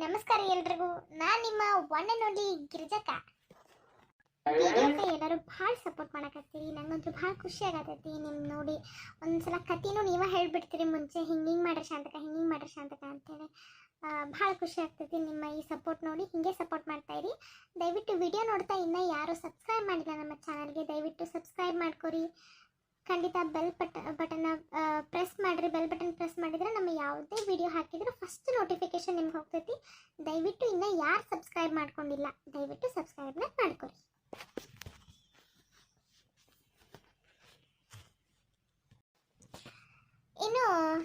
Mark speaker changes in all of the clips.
Speaker 1: ನಮಸ್ಕಾರ ಎಲ್ರಿಗೂ. ನಾನು ನಿಮ್ಮ ಒನ್ ಅಂಡ್ ಓನ್ಲಿ ಗಿರಿಜಕ್ಕ. ವಿಡಿಯೋಕ್ಕೆ ಎಲ್ಲರೂ ಭಾಳ ಸಪೋರ್ಟ್ ಮಾಡಕತ್ತೀರಿ. ನಂಗಂತೂ ಭಾಳ ಖುಷಿ ಆಗತೈತಿ ನಿಮ್ಮ ನೋಡಿ. ಒಂದ್ಸಲ ಕಥೆನೂ ನೀವೇ ಹೇಳ್ಬಿಡ್ತೀರಿ ಮುಂಚೆ, ಹಿಂಗೆ ಮಾಡ್ರಿ ಶಾಂತಕ, ಹಿಂಗೆ ಮಾಡ್ರಿ ಶಾಂತಕ ಅಂತೇಳಿ. ಭಾಳ ಖುಷಿ ಆಗ್ತೈತಿ ನಿಮ್ಮ ಈ ಸಪೋರ್ಟ್ ನೋಡಿ. ಹಿಂಗೆ ಸಪೋರ್ಟ್ ಮಾಡ್ತಾ ಇರಿ. ದಯವಿಟ್ಟು ವಿಡಿಯೋ ನೋಡ್ತಾ ಇನ್ನೂ ಯಾರು ಸಬ್ಸ್ಕ್ರೈಬ್ ಮಾಡಿಲ್ಲ ನಮ್ಮ ಚಾನಲ್ಗೆ, ದಯವಿಟ್ಟು ಸಬ್ಸ್ಕ್ರೈಬ್ ಮಾಡ್ಕೊರಿ. ಖಂಡಿತ ಬೆಲ್ ಬಟನ್ನ ಪ್ರೆಸ್ ಮಾಡಿರಿ. ಬೆಲ್ ಬಟನ್ ಪ್ರೆಸ್ ಮಾಡಿದರೆ ನಮ್ಮ ಯಾವುದೇ ವಿಡಿಯೋ ಹಾಕಿದರೂ ಫಸ್ಟ್ ನೋಟಿಫಿಕೇಶನ್ ನಿಮ್ಗೆ ಹೋಗ್ತೈತಿ. ದಯವಿಟ್ಟು ಇನ್ನೂ ಯಾರು ಸಬ್ಸ್ಕ್ರೈಬ್ ಮಾಡ್ಕೊಂಡಿಲ್ಲ ದಯವಿಟ್ಟು ಸಬ್ಸ್ಕ್ರೈಬ್ನ ಮಾಡ್ಕೊರಿ. ಇನ್ನು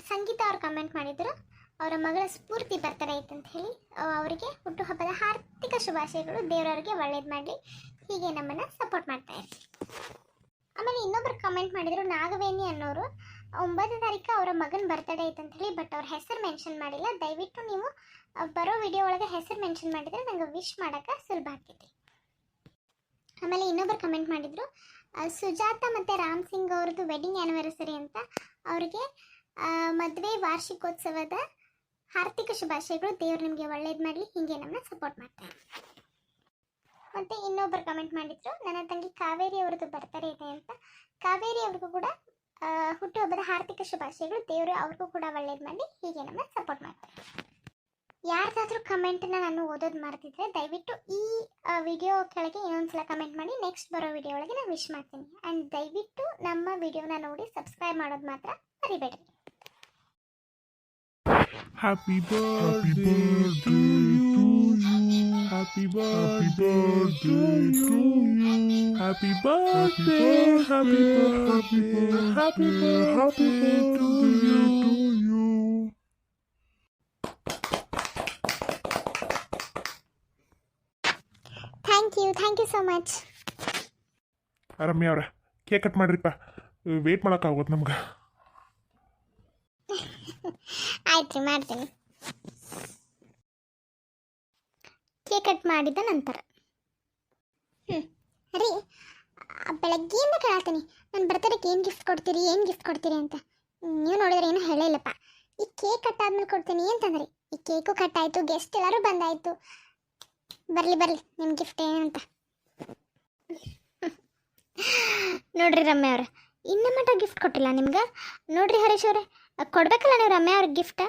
Speaker 1: ಸಂಗೀತ ಅವ್ರು ಕಮೆಂಟ್ ಮಾಡಿದ್ರು, ಅವರ ಮಗಳ ಸ್ಫೂರ್ತಿ ಬರ್ತಡೇ ಐತಂತ ಹೇಳಿ ಅವರಿಗೆ ಹುಟ್ಟುಹಬ್ಬದ ಹಾರ್ದಿಕ ಶುಭಾಶಯಗಳು. ದೇವರವ್ರಿಗೆ ಒಳ್ಳೇದು ಮಾಡಲಿ, ಹೀಗೆ ನಮ್ಮನ್ನು ಸಪೋರ್ಟ್ ಮಾಡ್ತಾ ಇರ್ತೀವಿ. ಆಮೇಲೆ ಇನ್ನೊಬ್ರು ಕಮೆಂಟ್ ಮಾಡಿದ್ರು, ನಾಗವೇಣಿ ಅನ್ನೋರು 9ನೇ ತಾರೀಕು ಅವರ ಮಗನ ಬರ್ತಡೇ ಐತಂತ ಹೇಳಿ, ಬಟ್ ಅವ್ರ ಹೆಸರು ಮೆನ್ಷನ್ ಮಾಡಿಲ್ಲ. ದಯವಿಟ್ಟು ನೀವು ಬರೋ ವಿಡಿಯೋ ಒಳಗೆ ಹೆಸರು ಮೆನ್ಷನ್ ಮಾಡಿದರೆ ನಂಗೆ ವಿಶ್ ಮಾಡೋಕ್ಕೆ ಸುಲಭ ಆಗ್ತೈತಿ. ಆಮೇಲೆ ಇನ್ನೊಬ್ರು ಕಮೆಂಟ್ ಮಾಡಿದ್ರು, ಸುಜಾತ ಮತ್ತು ರಾಮ್ ಸಿಂಗ್ ಅವ್ರದ್ದು ವೆಡ್ಡಿಂಗ್ ಆ್ಯನಿವರ್ಸರಿ ಅಂತ, ಅವ್ರಿಗೆ ಮದುವೆ ವಾರ್ಷಿಕೋತ್ಸವದ ಹಾರ್ದಿಕ ಶುಭಾಶಯಗಳು. ದೇವ್ರು ನಿಮಗೆ ಒಳ್ಳೇದು ಮಾಡಲಿ, ಹೀಗೆ ನಮ್ಮನ್ನ ಸಪೋರ್ಟ್ ಮಾಡ್ತಾರೆ. ಮತ್ತು ಇನ್ನೊಬ್ಬರು ಕಮೆಂಟ್ ಮಾಡಿದ್ರು, ನನ್ನ ತಂಗಿ ಕಾವೇರಿ ಅವ್ರದ್ದು ಬರ್ತಡೇ ಇದೆ ಅಂತ. ಕಾವೇರಿ ಅವ್ರಿಗೂ ಕೂಡ ಹುಟ್ಟುಹಬ್ಬದ ಹಾರ್ದಿಕ ಶುಭಾಶಯಗಳು. ದೇವರು ಅವ್ರಿಗೂ ಕೂಡ ಒಳ್ಳೇದು ಮಾಡಿ, ಹೀಗೆ ನಮ್ಮನ್ನ ಸಪೋರ್ಟ್ ಮಾಡ್ತಾರೆ. ಯಾರ್ದಾದ್ರೂ ಕಮೆಂಟನ್ನ ನಾನು ಓದೋದು ಮರ್ತಿದ್ರೆ ದಯವಿಟ್ಟು ಈ ವಿಡಿಯೋ ಕೆಳಗೆ ಇನ್ನೊಂದ್ಸಲ ಕಮೆಂಟ್ ಮಾಡಿ. ನೆಕ್ಸ್ಟ್ ಬರೋ ವಿಡಿಯೋ ಒಳಗೆ ನಾನು ವಿಶ್ ಮಾಡ್ತೀನಿ. ಆ್ಯಂಡ್ ದಯವಿಟ್ಟು ನಮ್ಮ ವಿಡಿಯೋನ ನೋಡಿ ಸಬ್ಸ್ಕ್ರೈಬ್ ಮಾಡೋದು ಮಾತ್ರ ಮರಿಬೇಡ್ರಿ.
Speaker 2: Happy birthday to you. Happy birthday to you. Happy birthday, happy birthday, happy birthday to you.
Speaker 1: Thank you so much.
Speaker 2: Ramya ಅವ್ರೆ, ಕೇಕ್ ಕಟ್ ಮಾಡ್ರಿಪ್ಪ, ವೇಟ್ ಮಾಡೋಕ್ಕಾಗೋದು ನಮ್ಗೆ.
Speaker 1: ಆಯ್ತು ರೀ, ಮಾಡ್ತೀನಿ. ಕೇಕ್ ಕಟ್ ಮಾಡಿದ ನಂತರ ರೀ, ಬೆಳಗ್ಗೆಯಿಂದ ಕೇಳತ್ತೀನಿ ನನ್ನ ಬರ್ತಡೇಗೆ ಏನು ಗಿಫ್ಟ್ ಕೊಡ್ತೀರಿ ಅಂತ. ನೀವು ನೋಡಿದ್ರೆ ಏನೂ ಹೇಳಿಲ್ಲಪ್ಪ. ಈ ಕೇಕ್ ಕಟ್ ಆದ್ಮೇಲೆ ಕೊಡ್ತೀನಿ ಅಂತಂದ್ರಿ. ಈ ಕೇಕು ಕಟ್ ಆಯಿತು, ಗೆಸ್ಟ್ ಎಲ್ಲರೂ ಬಂದಾಯಿತು. ಬರಲಿ ನಿಮ್ಮ ಗಿಫ್ಟ್ ಏನಂತ ನೋಡ್ರಿ. ರಮ್ಯಾ ಅವ್ರೆ, ಇನ್ನು ಮಟ್ಟ ಗಿಫ್ಟ್ ಕೊಟ್ಟಿಲ್ಲ ನಿಮ್ಗೆ. ನೋಡ್ರಿ ಹರೀಶ್ ಅವರೇ, ಕೊಡ್ಬೇಕಲ್ಲ ನೀವು ರಮ್ಯಾ ಅವ್ರಿಗೆ ಗಿಫ್ಟ.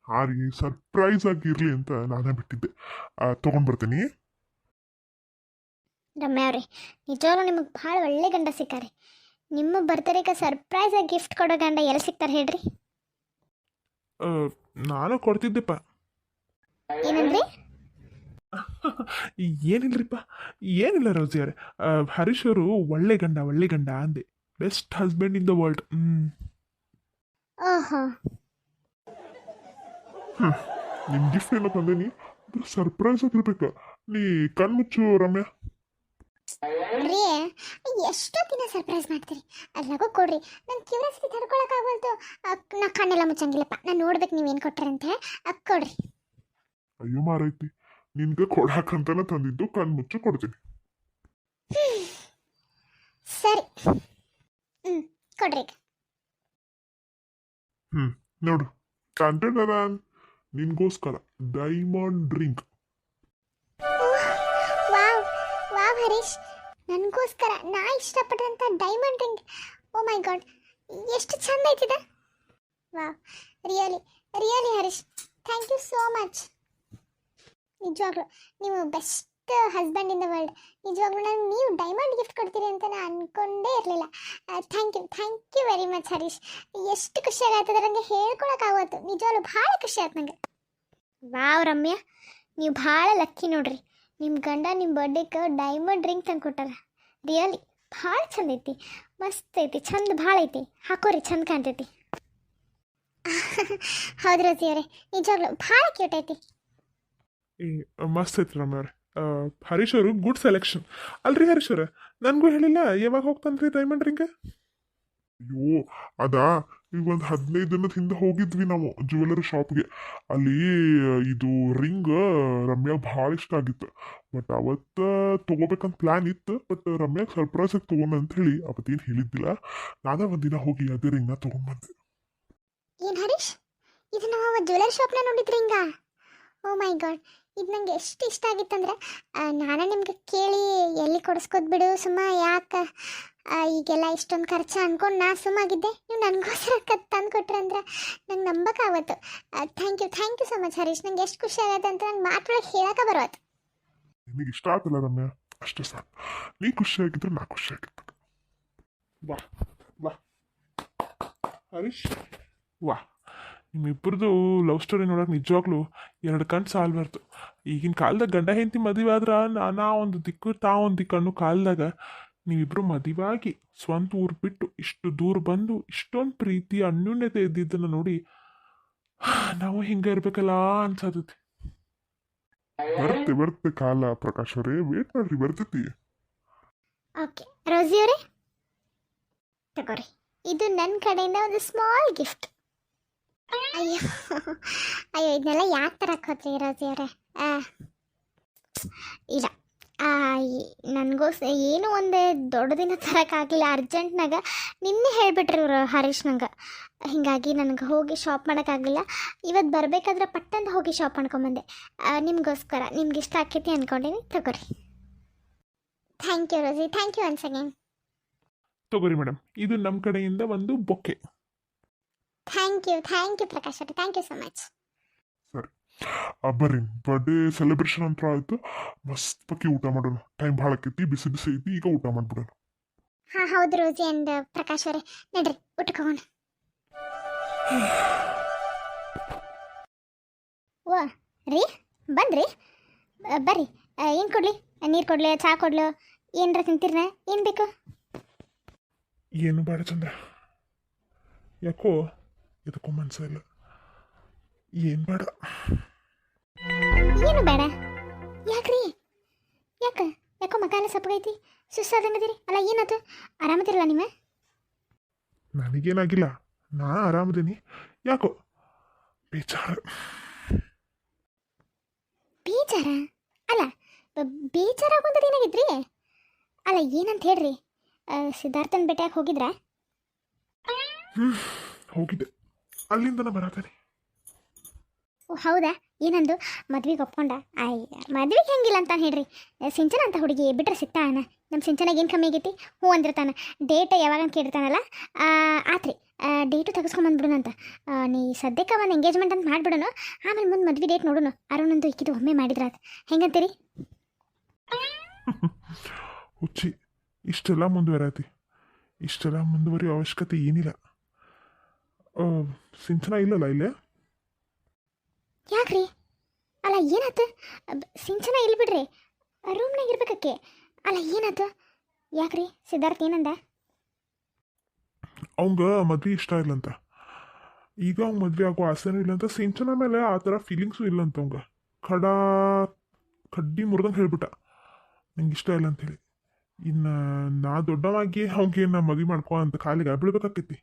Speaker 2: ಹಾಂ ರೀ, ಸರ್ಪ್ರೈಸ್ ಆಗಿರಲಿ ಅಂತ ನಾನೇ ಬಿಟ್ಟಿದ್ದೆ. ತೊಗೊಂಡ್ಬರ್ತೀನಿ.
Speaker 1: ರಮ್ಯಾ ಅವ್ರಿ, ನಿಜವಾಗ್ಲೂ ನಿಮಗೆ ಭಾಳ ಒಳ್ಳೆ ಗಂಡ ಸಿಕ್ಕಾರೆ. ನಿಮ್ಮ ಬರ್ತಡೇಗೆ ಸರ್ಪ್ರೈಸ್ ಆಗಿ ಗಿಫ್ಟ್ ಕೊಡೋ ಗಂಡ ಎಲ್ಲಿ ಸಿಗ್ತಾರೆ ಹೇಳ್ರಿ?
Speaker 2: ನಾನು ಕೊಡ್ತಿದ್ದೆಪ್ಪ.
Speaker 1: ಏನಂದ್ರಿ?
Speaker 2: ಏನಿಲ್ಲರಿಪ್ಪ, ಏನಿಲ್ಲ ರೋಸಿ ಅವರೇ. ಹರೀಶ್ ಅವರು ಒಳ್ಳೆ ಗಂಡ ಅಂದೆ. Best husband in the world.
Speaker 1: ಓಹೋ,
Speaker 2: ನಿಮ್ ಗಿಫ್ಟ್ ಏನೋ ತಂದೇನಿ, ಸರ್ಪ್ರೈಸ್ ಆಗಿರ್ಬೇಕು. ನೀ ಕಣ್ಮುಚ್ಚು ರಮ್ಯಾ.
Speaker 1: ರೀ, ಎಷ್ಟೊತ್ತಿನ ಸರ್ಪ್ರೈಸ್ ಮಾಡ್ತೀರಿ? ಅಲ್ಲಾಗೋ ಕೊಡ್ರಿ. ನನ್ನ ಕ್ಯೂರಿಯಾಸಿಟಿ ತಡ್ಕೊಳಕ್ಕಾಗಲ್ತು. ನಾ ಕಣ್ಣೆಲ್ಲ ಮುಚ್ಚಂಗಿಲ್ಲಪ್ಪ, ನಾನು ನೋಡ್ಬೇಕು ನೀವೇನು ಕೊಟ್ರಿ ಅಂತ. ಕೊಡ್ರಿ.
Speaker 2: ಅಯ್ಯೋ ಮಾರೈತಿ, ನಿನ್ಗೆ ಕೊಡಾಕಂತಾನೆ ತಂದಿದ್ದು. ಕಣ್ಮುಚ್ಚು ಕೊಡ್ತೀನಿ.
Speaker 1: ಸರಿ, ಕೊಡ್ರಿ.
Speaker 2: ನೋಡು, ಕಂಟೆಂಟ್ ನಿನ್ಗೋಸ್ಕರ diamond drink.
Speaker 1: Wow wow Harish, ನನಗೋಸ್ಕರ ನಾ ಇಷ್ಟಪಟ್ಟಂಥ diamond ring. Oh my god, ಎಷ್ಟು ಚಂದ ಐತಿದೆ. Wow, really Harish, thank you so much. ನಿಜವಾಗ್ಲೂ ನೀವು best husband in the world. ನಿಜವಾಗ್ಲೂ ನೀವು ಡೈಮಂಡ್ ಗಿಫ್ಟ್ ಕೊಡ್ತೀರಿ ಅಂತ ನಾನು ಅಂದ್ಕೊಂಡೇ ಇರಲಿಲ್ಲ. Thank you very much Harish. ಎಷ್ಟು ಖುಷಿ ಆಗತ್ತದ ನನಗೆ ಹೇಳ್ಕೊಳಕ್ಕಾಗತ್ತು. ನಿಜವಾಗ್ಲೂ ಭಾಳ ಖುಷಿ ಆಯ್ತು ನನಗೆ. ವಾವ್ ರಮ್ಯಾ, ನೀವು ಭಾಳ ಲಕ್ಕಿ ನೋಡ್ರಿ. ನಿಮ್ಮ ಗಂಡ ನಿಮ್ಮ ಬರ್ಡೇಗೆ ಡೈಮಂಡ್ ರಿಂಗ್ ತಂದು ಕೊಟ್ಟಾರ. ರಿಯಲಿ ಭಾಳ ಚಂದ ಐತಿ, ಮಸ್ತ್ ಐತಿ, ಚಂದ ಭಾಳ ಐತಿ. ಹಾಕೋರಿ, ಚಂದ ಕಾಣ್ತೈತಿ. ಹೌದು ರೋಸಿ ಅವರೇ, ನಿಜವಾಗ್ಲೂ ಭಾಳ ಕ್ಯೂಟ್ ಐತಿ.
Speaker 2: ಮಸ್ತ್ ಐತ್ರಿ ರಮ್ಯಾ ಅವ್ರೆ. ಹರೀಶ್ ಅವರು ಗುಡ್ ಸೆಲೆಕ್ಷನ್. ಅಲ್ರಿ ಹರೀಶ್ ಅವ್ರೆ, ನನಗೂ ಹೇಳಿಲ್ಲ ಯಾವಾಗ ಹೋಗ್ತಾನ್ರಿ ಡೈಮಂಡ್ ರಿಂಗ್? ಅಯ್ಯೋ ಅದಾ, ಈಗ ಒಂದು 15 ದಿನದ ಹಿಂದೆ ಹೋಗಿದ್ವಿ ನಾವು ಜ್ಯುವೆಲರಿ ಶಾಪ್ಗೆ. ಅಲ್ಲಿ ಇದು ರಿಂಗ್ ರಮ್ಯಾಗ ಭಾಳ ಇಷ್ಟ ಆಗಿತ್ತು. ಬಟ್ ಅವತ್ತು ತೊಗೋಬೇಕಂತ ಪ್ಲ್ಯಾನ್ ಇತ್ತು. ಬಟ್ ರಮ್ಯಾಗ ಸರ್ಪ್ರೈಸ್ ಆಗಿ ತೊಗೊಂಡು ಅಂತ ಹೇಳಿ ಅವತ್ತೇನು ಹೇಳಿದ್ದಿಲ್ಲ. ನಾನೇ ಒಂದಿನ ಹೋಗಿ ಅದೇ ರಿಂಗ್ನ ತೊಗೊಂಡ್ಬಂದೆ.
Speaker 1: ಏನು ಹರೀಶ್, ಇದು ನಾವು ಜ್ಯುವೆಲರಿ ಶಾಪ್ನ ನೋಡಿದ್ರಿ ಹಿಂಗ? ಓ ಮೈ ಗಾಡ್, ಇದು ನಂಗೆ ಎಷ್ಟು ಇಷ್ಟ ಆಗಿತ್ತಂದ್ರೆ ನಾನು ನಿಮ್ಗೆ ಕೇಳಿ ಎಲ್ಲಿ ಕೊಡಿಸ್ಕೋದ್ ಬಿಡು ಸುಮ್ಮ ಯಾಕೆ ಈಗೆಲ್ಲ ಇಷ್ಟೊಂದು ಖರ್ಚು ಅನ್ಕೊಂಡು ನಾ ಸುಮ್ಮಾಗಿದ್ದೆ. ನೀವು ನನಗೋಸ್ಕರ ತಂದು ಕೊಟ್ರೆ ಅಂದ್ರೆ ನಂಗೆ ನಂಬಕ್ಕಾಗತ್ತು. Thank you so much Harish. ನಂಗೆ ಎಷ್ಟು ಖುಷಿ ಆಗತ್ತೆ ಅಂತ ನಂಗೆ ಮಾತೊಳಗೆ ಹೇಳಕ್ಕೆ ಬರೋದು.
Speaker 2: ನಿನಗೆ ಇಷ್ಟ ಆತಲ್ಲ ರಮ್ಯಾ, ಅಷ್ಟೇ ಸಾಕು. ನೀ ಖುಷಿಯಾಗಿದ್ರೆ ನಾ ಖುಷಿಯಾಗಿದ್ದೆ. ವಾ ವಾ ಹರೀಶ್, ವಾ ನಿಮ್ಮಿಬ್ಬರದು ಲವ್ ಸ್ಟೋರಿ ನೋಡೋಕೆ ನಿಜವಾಗ್ಲೂ ಎರಡು ಕಣ್ಣು ಸಾಲ್ಬಾರ್ದು. ಈಗಿನ ಕಾಲದಾಗ ಗಂಡ ಹೆಂಡತಿ ಮದುವೆ ಆದ್ರೆ ನಾ ಒಂದು ದಿಕ್ಕು ತಾ ಒಂದು ದಿಕ್ಕು ಅನ್ನೋ ಕಾಲದಾಗ ನೀವಿಬ್ಬರು ಮದುವಾಗಿ ಸ್ವಂತ ಊರು ಬಿಟ್ಟು ಇಷ್ಟು ದೂರ ಬಂದು ಇಷ್ಟೊಂದು ಪ್ರೀತಿ ಅನ್ಯೂನ್ಯತೆ ಇದ್ದಿದ್ದನ್ನು ನೋಡಿ ನಾವು ಹಿಂಗೆ ಇರ್ಬೇಕಲ್ಲ ಅನ್ಸತೈತಿ. ಬರುತ್ತೆ ಕಾಲ ಪ್ರಕಾಶ್ ಅವರೇ, ವೇಟ್ ಮಾಡ್ರಿ, ಬರ್ತೈತಿ.
Speaker 1: ಓಕೆ ರೋಸಿ ಅವರೇ, ತಗೋರಿ, ಇದು ನನ್ನ ಕಡೆಯಿಂದ ಒಂದು ಸ್ಮಾಲ್ ಗಿಫ್ಟ್. ಅಯ್ಯೋ ಅಯ್ಯೋ, ಇದನ್ನೆಲ್ಲ ಯಾಕೆ ತರಕ್ಕೆ ಹೋದ್ರಿ ರೋಸಿ ಅವರೇ? ಇಲ್ಲ, ನನಗೋಸ್ಕರ ಏನೂ ಒಂದು ದೊಡ್ಡ ದಿನ ತರೋಕ್ಕಾಗಲಿಲ್ಲ. ಅರ್ಜೆಂಟ್ನಾಗ ನಿನ್ನೆ ಹೇಳಿಬಿಟ್ರಿ ಇವರು ಹರೀಶ್ ನಂಗೆ. ಹೀಗಾಗಿ ನನಗೆ ಹೋಗಿ ಶಾಪ್ ಮಾಡೋಕ್ಕಾಗಲಿಲ್ಲ. ಇವತ್ತು ಬರಬೇಕಾದ್ರೆ ಪಟ್ಟಂತ ಹೋಗಿ ಶಾಪ್ ಮಾಡ್ಕೊಂಬಂದೆ ನಿಮಗೋಸ್ಕರ. ನಿಮ್ಗೆ ಇಷ್ಟ ಆಕೈತಿ ಅಂದ್ಕೊಂಡೀನಿ, ತಗೋರಿ. Thank you Rosie, thank you once again.
Speaker 2: ತಗೋರಿ ಮೇಡಮ್, ಇದು ನಮ್ಮ ಕಡೆಯಿಂದ ಒಂದು ಬೊಕ್ಕೆ.
Speaker 1: ಥ್ಯಾಂಕ್ ಯು ಪ್ರಕಾಶ್ ಅವರೇ, ಥ್ಯಾಂಕ್ ಯು ಸೊ ಮಚ್.
Speaker 2: ಸರಿ, ಬರ್ರಿ, ಬರ್ಡೇ ಸೆಲೆಬ್ರೇಷನ್ ಅಂತ ಆಯ್ತು. ಮಸ್ತ್ ಪಕ್ಕಿ ಊಟ ಮಾಡೋಣ. ಟೈಮ್ ಭಾಳ ಆಕೈತಿ, ಬಿಸಿ ಬಿಸಿ ಐತಿ, ಈಗ ಊಟ ಮಾಡ್ಬಿಡೋಣ.
Speaker 1: ಹಾಂ ಹೌದು ರೋಸಿ ಆ್ಯಂಡ್ ಪ್ರಕಾಶ್ ಅವರೇ, ನಡ್ರಿ ಊಟಕ್ಕೆ ಹೋಗೋಣ. ಓ ರೀ, ಬಂದ್ರಿ? ಬರ್ರಿ, ಏನು ಕೊಡಲಿ? ನೀರು ಕೊಡ್ಲಿ, ಚಹಾ ಕೊಡ್ಲು, ಏನರ ತಿಂತೀರನ? ಏನು ಬೇಕು?
Speaker 2: ಏನು ಬೇಡ ಚಂದ್ರ, ಯಾಕೋ ಎದಕ್ಕೋ ಮನ್ಸ ಇಲ್ಲ. ಏನು ಬೇಡ.
Speaker 1: ಏನು ಬೇಡ? ಯಾಕ್ರಿ? ಯಾಕೋ ಮಕಾಲ ಸಪ್ಪಗೈತಿ, ಸುಸ್ತಾದಂಗದಿರಿ. ಅಲ್ಲ ಏನಾಯ್ತು? ಆರಾಮದಿರಲ್ಲ ನೀವು?
Speaker 2: ನನಗೇನಾಗಿಲ್ಲ, ನಾ ಆರಾಮದೀನಿ. ಯಾಕೋ ಬೇಜಾರ.
Speaker 1: ಬೇಜಾರ? ಅಲ್ಲ ಬೇಜಾರಾಗುವಂಥದ್ದು ಏನಾಗಿದ್ರಿ? ಅಲ್ಲ ಏನಂತ ಹೇಳ್ರಿ, ಸಿದ್ಧಾರ್ಥನ ಭೇಟಿಯಾಗಿ ಹೋಗಿದ್ರಾ?
Speaker 2: ಹೋಗಿದ್ದೆ, ಅಲ್ಲಿಂದನ ಬರತಾನೆ.
Speaker 1: ಓ ಹೌದಾ? ಏನಂದು? ಮದ್ವೆಗೆ ಒಪ್ಕೊಂಡ? ಮದ್ವೆಗೆ ಹೆಂಗಿಲ್ಲ ಅಂತ ಹೇಳ್ರಿ. ಸಿಂಚನ ಅಂತ ಹುಡುಗಿ ಬಿಟ್ರೆ ಸಿಗ್ತಾನ? ನಮ್ಮ ಸಿಂಚನಾಗ ಏನು ಕಮ್ಮಿ ಆಗೈತಿ? ಹ್ಞೂ ಅಂದಿರ್ತಾನೆ. ಡೇಟ್ ಯಾವಾಗ ಅಂತ ಕೇಳಿರ್ತಾನಲ್ಲ, ಆತ್ರಿ ಡೇಟು ತೆಗೆಸ್ಕೊಂಬಂದ್ಬಿಡೋಣ ಅಂತ. ನೀ ಸದ್ಯಕ್ಕೆ ಒಂದು ಎಂಗೇಜ್ಮೆಂಟ್ ಅಂತ ಮಾಡಿಬಿಡೋಣ, ಆಮೇಲೆ ಮುಂದೆ ಮದ್ವೆ ಡೇಟ್ ನೋಡೋಣ. ಅರುಣಂದು ಇಕ್ಕಿದ್ದು ಒಮ್ಮೆ ಮಾಡಿದ್ರೆ ಅದು ಹೆಂಗಂತೀರಿ?
Speaker 2: ಹುಚ್ಚಿ, ಇಷ್ಟೆಲ್ಲ ಮುಂದುವರತಿ. ಇಷ್ಟೆಲ್ಲ ಮುಂದುವರಿಯೋ ಅವಶ್ಯಕತೆ ಏನಿಲ್ಲ. ಸಿಂಚನ ಇಲ್ಲಲ್ಲ ಇಲ್ಲೇ?
Speaker 1: ಯಾಕ್ರಿ? ಅಲ್ಲ ಏನಾಯ್ತು? ಸಿಂಚನ ಇಲ್ಲಿ ಬಿಡ್ರಿ, ರೂಮ್ನಾಗ ಇರ್ಬೇಕಕ್ಕೆ. ಅಲ್ಲ ಏನಾಯ್ತು? ಯಾಕ್ರಿ? ಸಿದ್ಧಾರ್ಥ ಏನಂದ?
Speaker 2: ಅವಂಗ ಮದ್ವೆ ಇಷ್ಟ ಇಲ್ಲಂತ. ಈಗ ಅವ್ನ ಮದ್ವೆ ಆಗೋ ಆಸೆನೂ ಇಲ್ಲಂತ. ಸಿಂಚನ ಮೇಲೆ ಆ ಥರ ಫೀಲಿಂಗ್ಸು ಇಲ್ಲಂತ. ಅವಂಗ ಕಡ್ಡಿ ಮುರಿದಂಗೆ ಹೇಳ್ಬಿಟ್ಟ, ನಂಗೆ ಇಷ್ಟ ಇಲ್ಲ ಅಂಥೇಳಿ. ಇನ್ನು ನಾ ದೊಡ್ಡವಾಗಿ ಅವ್ಗೆ ನಾ ಮದುವೆ ಮಾಡ್ಕೊ ಅಂತ ಕಾಲಿಗೆ ಬೀಳ್ಬೇಕಾಕೈತಿ.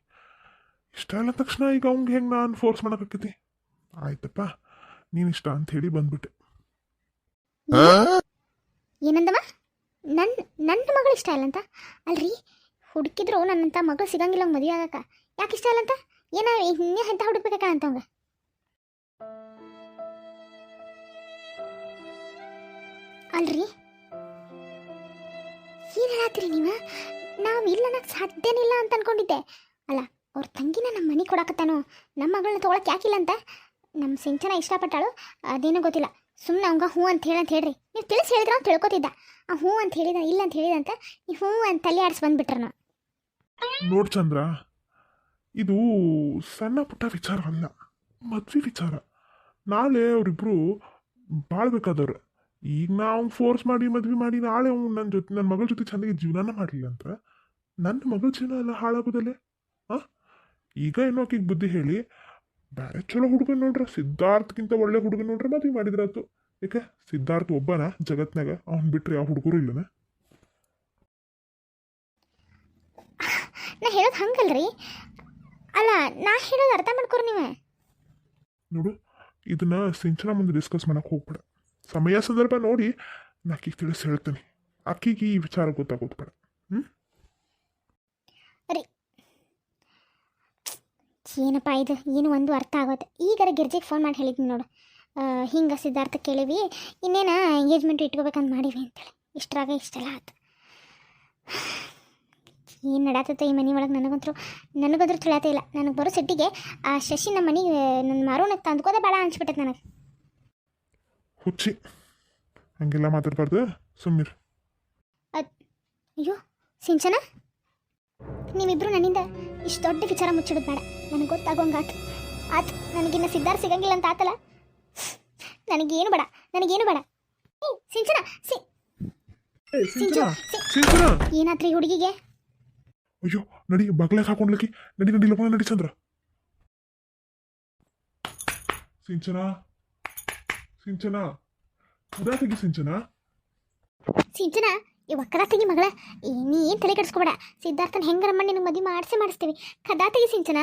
Speaker 2: ಇಷ್ಟ ಇಲ್ಲ ತಕ್ಷಣ ಈಗ ಅವ್ಗೆ ಹೆಂಗೆ ನಾನು ಫೋರ್ಸ್ ಮಾಡೋಕ್ಕಾಕೈತಿ? ಆಯ್ತಪ್ಪ, ನೀನು ಇಷ್ಟ ಅಂಥೇಳಿ ಬಂದ್ಬಿಟ್ಟೆ.
Speaker 1: ಏನಂದವ? ನನ್ನ ಮಗಳು ಇಷ್ಟ ಇಲ್ಲ ಅಂತ? ಅಲ್ರಿ, ಹುಡುಕಿದ್ರು ನನ್ನಂತ ಮಗಳು ಸಿಗಂಗಿಲ್ಲ ಅವ್ನು ಮದುವೆ ಆಗಕ್ಕ. ಯಾಕೆ ಇಷ್ಟ ಇಲ್ಲ ಅಂತ? ಏನೋ ಇನ್ನೇ ಎಂತ ಹುಡುಕ್ಬೇಕ ಅಂತವಂಗ? ಅಲ್ರಿ ಏನು ಹೇಳತ್ತೀರಿ ನೀವು? ನಾವು ಇಲ್ಲ ಅನ್ನಕ್ಕೆ ಸಾಧ್ಯನಿಲ್ಲ ಅಂತ ಅನ್ಕೊಂಡಿದ್ದೆ. ಅಲ್ಲ ಅವ್ರ ತಂಗಿನ ನಮ್ಮ ಮನೆ ಕೊಡಕತ್ತಾನು, ನಮ್ಮ ಮಗಳನ್ನ ತೊಗೊಳಕ್ಕೆ ಯಾಕಿಲ್ಲ ಅಂತ? ನಮ್ಮ ಸಿಂಚನ ಇಷ್ಟಪಟ್ಟಾಳು, ಅದೇನೋ ಗೊತ್ತಿಲ್ಲ. ಸುಮ್ಮನೆ ಅವಂಗ ಹ್ಞೂ ಅಂತ ಹೇಳ್ರಿ. ನೀವು ತಿಳಿಸಿ ಹೇಳಿದ್ರೆ ಅವ್ನು ತಿಳ್ಕೊತಿದ್ದ. ಹ್ಞೂ ಅಂತ ಹೇಳಿದ, ಇಲ್ಲ ಅಂತ ಹೇಳಿದಂತ ನೀವು ಹ್ಞೂ ಅಂತ ತಲೆ ಆಡಿಸಿ ಬಂದುಬಿಟ್ರು. ನಾವು
Speaker 2: ನೋಡ್ ಚಂದ್ರ, ಇದು ಸಣ್ಣ ಪುಟ್ಟ ವಿಚಾರ ಅಲ್ಲ, ಮದ್ವೆ ವಿಚಾರ. ನಾಳೆ ಅವರಿಬ್ರು ಬಾಳ್ಬೇಕಾದವ್ರು. ಈಗ ನಾವು ಫೋರ್ಸ್ ಮಾಡಿ ಮದ್ವೆ ಮಾಡಿ ನಾಳೆ ಅವ್ನು ನನ್ನ ಮಗಳ ಜೊತೆ ಚೆನ್ನಾಗಿ ಜೀವನ ಮಾಡಲಿಲ್ಲ ಅಂತ ನನ್ನ ಮಗಳ ಜೀವನ ಎಲ್ಲ ಹಾಳಾಗೋದಲ್ಲೇ. ಹಾಂ, ಈಗ ಏನೋ ಆಕಿಗೆ ಬುದ್ಧಿ ಹೇಳಿ ಬೇರೆ ಚಲೋ ಹುಡುಗನ್ ನೋಡ್ರೆ, ಸಿದ್ಧಾರ್ಥಕ್ಕಿಂತ ಒಳ್ಳೆ ಹುಡುಗನ್ ನೋಡ್ರೆ ಮದುವೆ ಮಾಡಿದ್ರಾತು. ಯಾಕೆ ಸಿದ್ಧಾರ್ಥ ಒಬ್ಬನ ಜಗತ್ನಾಗ, ಅವ್ನು ಬಿಟ್ರೆ ಯಾವ ಹುಡುಗರು ಇಲ್ಲನ?
Speaker 1: ನಾ ಹೇಳೋದು ಹಂಗಲ್ರಿ. ಅಲ್ಲ ನಾ ಹೇಳೋದು ಅರ್ಥ ಮಾಡ್ಕೊರಿ ನೀವು.
Speaker 2: ನೋಡು, ಇದನ್ನ ಸಿಂಚನ ಮುಂದೆ ಡಿಸ್ಕಸ್ ಮಾಡಕ್ಕೆ ಹೋಗ್ಬೇಡ. ಸಮಯ ಸಂದರ್ಭ ನೋಡಿ ನಾ ಆಕಿಗೆ ತಿಳಿಸಿ ಹೇಳ್ತೀನಿ. ಆಕಿಗೆ ಈ ವಿಚಾರ ಗೊತ್ತಾಗೋದು ಬೇಡ.
Speaker 1: ರೀ ಏನಪ್ಪ ಇದು, ಏನು ಒಂದು ಅರ್ಥ ಆಗೋದು. ಈಗಾರ ಗಿರ್ಜಿಗೆ ಫೋನ್ ಮಾಡಿ ಹೇಳಿದ್ದೀನಿ ನೋಡು, ಹಿಂಗೆ ಸಿದ್ಧಾರ್ಥ ಕೇಳಿವಿ ಇನ್ನೇನು ಎಂಗೇಜ್ಮೆಂಟ್ ಇಟ್ಕೋಬೇಕಂತ ಮಾಡೀವಿ ಅಂತೇಳಿ ಇಷ್ಟರಾಗ ಇಷ್ಟೆಲ್ಲ ಆಯ್ತು. ಏನು ನಡಾತೈತೆ ಈ ಮನೆ ಒಳಗೆ ನನಗಂದ್ರೂ ತಿಳಿಯತ್ತೇ ಇಲ್ಲ. ನನಗೆ ಬರೋ ಸಿಟ್ಟಿಗೆ ಆ ಶಶಿ ನಮ್ಮ ಮನೆಗೆ ನನ್ನ ಮಾರೋನ ತಂದ್ಕೋದೆ ಬೇಡ ಅನ್ಸ್ಬಿಟ್ಟೈತೆ ನನಗೆ.
Speaker 2: ಹುಚ್ಚಿ ಹಂಗೆಲ್ಲ ಮಾತಾಡ್ಬಾರ್ದು, ಸುಮ್ಮೀರ್.
Speaker 1: ಅಯ್ಯೋ ಸಿಂಚನ, ನೀವಿಬ್ರು ನನ್ನಿಂದ ಇಷ್ಟು ದೊಡ್ಡ ವಿಚಾರ ಮುಚ್ಚಿಡೋದು ಬೇಡ. ನನಗೆ ಗೊತ್ತಾಗೋಂಗಾತು ಆತು. ನನಗಿನ್ನ ಸಿದ್ಧಾರ್ಥ ಸಿಗಂಗಿಲ್ಲ ಅಂತ ಆತಲ್ಲ, ನನಗೇನು ಬೇಡ. ಸಿಂಚನ ಏನಾತ್ರಿ ಹುಡುಗಿಗೆ?
Speaker 2: ಅಯ್ಯೋ ನಡಿ, ಬಗ್ಲಾಗ ಹಾಕೊಂಡ್ಲಕ್ಕಿ. ನಡಿ ಲೋಕನ ನಡಿ ಚಂದ್ರ. ಸಿಂಚನ ಅದಾತಗಿ ಸಿಂಚನ.
Speaker 1: ಈ ಒಕ್ಕದಾತಗಿ ಮಗಳ, ನೀ ಏನು ತಲೆ ಕೆಡಿಸ್ಕೊಬೇಡ. ಸಿದ್ಧಾರ್ಥನ ಹೆಂಗಾರ ಮಾಡಿ ನಿನಗೆ ಮದುವೆ ಮಾಡಿಸ್ತೀವಿ. ಕದಾತಗಿ ಸಿಂಚನ.